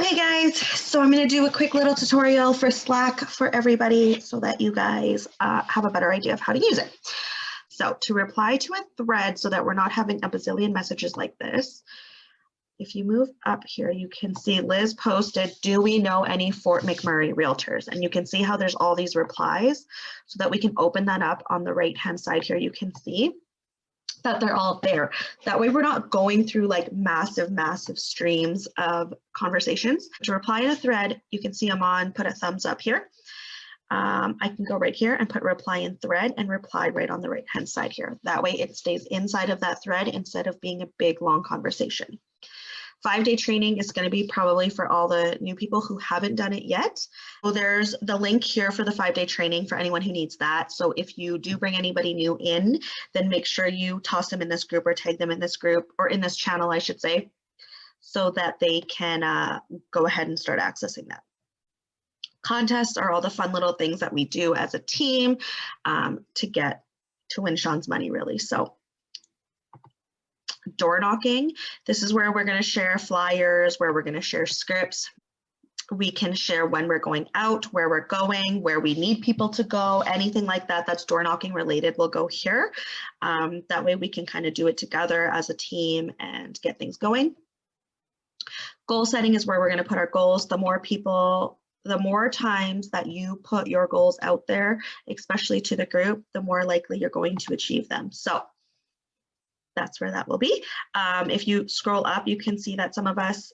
Hey guys, so I'm going to do a quick little tutorial for Slack for everybody so that you guys have a better idea of how to use it. So to reply to a thread so that we're not having a bazillion messages like this, if you move up here, you can see Liz posted, do we know any Fort McMurray realtors? And you can see how there's all these replies so that we can open that up on the right-hand side here. You can see that they're all there. That way we're not going through like massive streams of conversations. To reply in a thread, you can see I'm on, put a thumbs up here. I can go right here and put reply in thread and reply right on the right hand side here. That way it stays inside of that thread instead of being a big long conversation. 5-day training is going to be probably for all the new people who haven't done it yet. So there's the link here for the 5-day training for anyone who needs that. So if you do bring anybody new in, then make sure you toss them in this group or tag them in this group or in this channel, I should say, so that they can go ahead and start accessing that. Contests are all the fun little things that we do as a team to win Sean's money, really. So door knocking, this is where we're going to share flyers, where we're going to share scripts. We can share when we're going out, where we're going, where we need people to go, anything like that that's door knocking related will go here. That way we can kind of do it together as a team and get things going. Goal setting is where we're going to put our goals. The more people, the more times that you put your goals out there, especially to the group, the more likely you're going to achieve them. So that's where that will be. If you scroll up, you can see that some of us,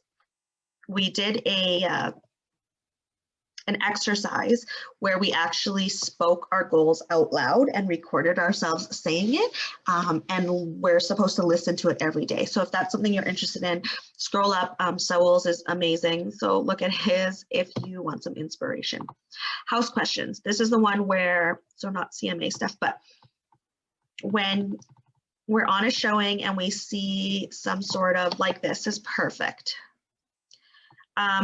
we did an exercise where we actually spoke our goals out loud and recorded ourselves saying it, and we're supposed to listen to it every day. So if that's something you're interested in, scroll up. Saul's is amazing. So look at his if you want some inspiration. House questions. This is the one where, so not CMA stuff, but when we're on a showing and we see some sort of like this is perfect.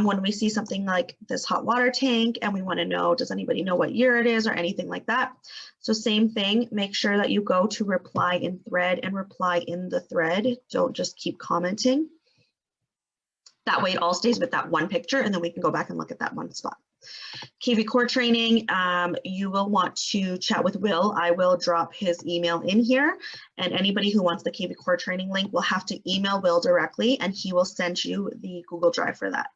When we see something like this hot water tank and we want to know, does anybody know what year it is or anything like that? So same thing, make sure that you go to reply in thread and reply in the thread. Don't just keep commenting. That way it all stays with that one picture and then we can go back and look at that one spot. KV Core training, you will want to chat with Will. I will drop his email in here, and anybody who wants the KV Core training link will have to email Will directly and he will send you the Google Drive for that.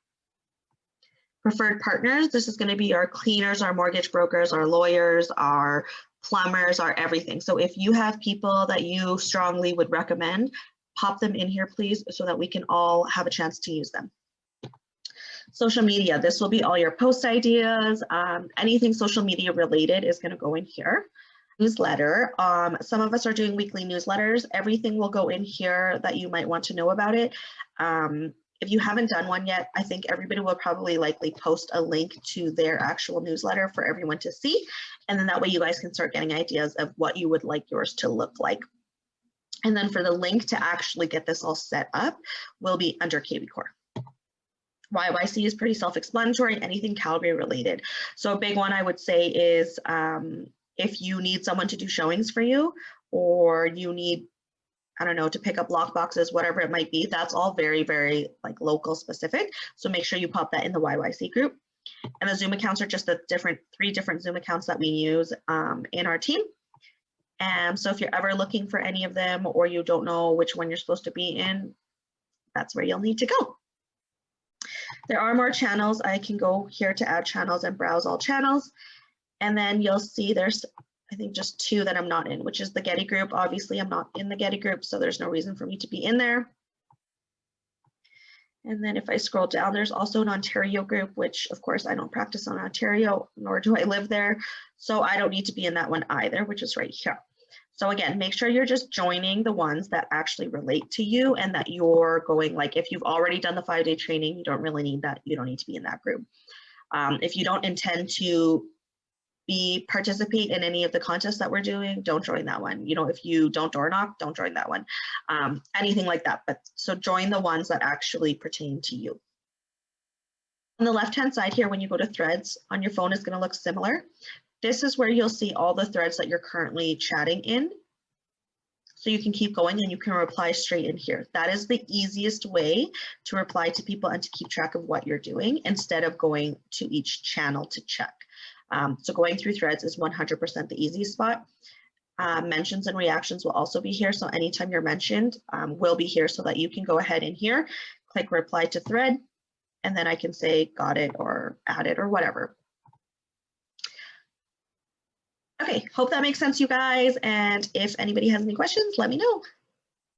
Preferred partners, this is going to be our cleaners, our mortgage brokers, our lawyers, our plumbers, our everything. So if you have people that you strongly would recommend, pop them in here please so that we can all have a chance to use them. Social media, this will be all your post ideas. Anything social media related is going to go in here. Newsletter, some of us are doing weekly newsletters. Everything will go in here that you might want to know about it. If you haven't done one yet, I think everybody will probably likely post a link to their actual newsletter for everyone to see. And then that way you guys can start getting ideas of what you would like yours to look like. And then for the link to actually get this all set up will be under KV Core. YYC is pretty self-explanatory, anything Calgary related. So a big one I would say is if you need someone to do showings for you, or you need, I don't know, to pick up lock boxes, whatever it might be, that's all very like local specific. So make sure you pop that in the YYC group. And the Zoom accounts are just the three different Zoom accounts that we use in our team. And so if you're ever looking for any of them or you don't know which one you're supposed to be in, that's where you'll need to go. There are more channels. I can go here to add channels and browse all channels. And then you'll see there's, I think, just 2 that I'm not in, which is the Getty group. Obviously, I'm not in the Getty group, so there's no reason for me to be in there. And then if I scroll down, there's also an Ontario group, which of course I don't practice on Ontario, nor do I live there. So I don't need to be in that one either, which is right here. So again, make sure you're just joining the ones that actually relate to you and that you're going, like if you've already done the 5-day training, you don't really need that. You don't need to be in that group. If you don't intend to participate in any of the contests that we're doing, don't join that one. You know, if you don't door knock, don't join that one. Anything like that. But so join the ones that actually pertain to you. On the left-hand side here, when you go to threads on your phone, is going to look similar. This is where you'll see all the threads that you're currently chatting in. So you can keep going and you can reply straight in here. That is the easiest way to reply to people and to keep track of what you're doing instead of going to each channel to check. So going through threads is 100% the easiest spot. Mentions and reactions will also be here. So anytime you're mentioned will be here so that you can go ahead in here, click reply to thread, and then I can say got it or add it or whatever. Okay, hope that makes sense, you guys. And if anybody has any questions, let me know.